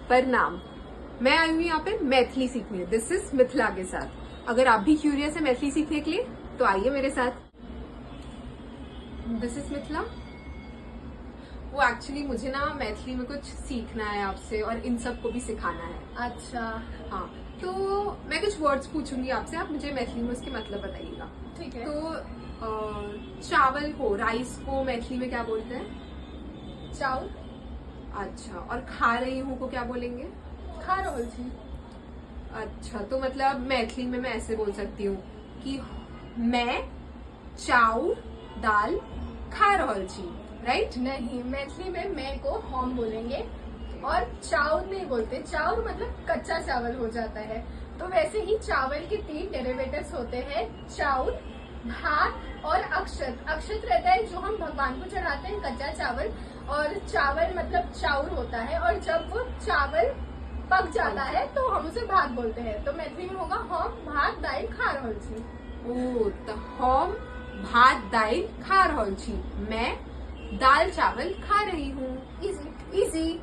प्रणाम। मैं आई हूँ यहाँ पे मैथिली सीखने। दिस इज मिथिला के साथ। अगर आप भी क्यूरियस है मैथिली सीखने के लिए तो आइए मेरे साथ। This is Mithila. वो एक्चुअली मुझे ना मैथिली में कुछ सीखना है आपसे और इन सबको भी सिखाना है। अच्छा, हाँ, तो मैं कुछ वर्ड्स पूछूंगी आपसे, आप मुझे मैथिली में उसके मतलब बताइएगा। ठीक है। तो चावल को, राइस को मैथिली में क्या बोलते हैं? चाउर। अच्छा, और खा रही हूँ को क्या बोलेंगे? खा रहल छी। अच्छा, तो मतलब मैथिली में मैं ऐसे बोल सकती हूँ कि मैं चाउर दाल खा रहल छी, राइट? नहीं, मैथिली में मैं को हम बोलेंगे और चाउर नहीं बोलते। चाउर मतलब कच्चा चावल हो जाता है। तो वैसे ही चावल के 3 डेरिवेटिव्स होते हैं, चाउर, भात और अक्षत। अक्षत रहता है जो हम भगवान को चढ़ाते हैं, कच्चा चावल। और चावल मतलब चाउर होता है, और जब वो चावल पक जाता है तो हम उसे भात बोलते हैं। तो मैथिली में होगा हम भात दाल खा रहल छी। ओ, तो हम भात दाल खा रहल छी, मैं दाल चावल खा रही हूँ। इजी। इजी।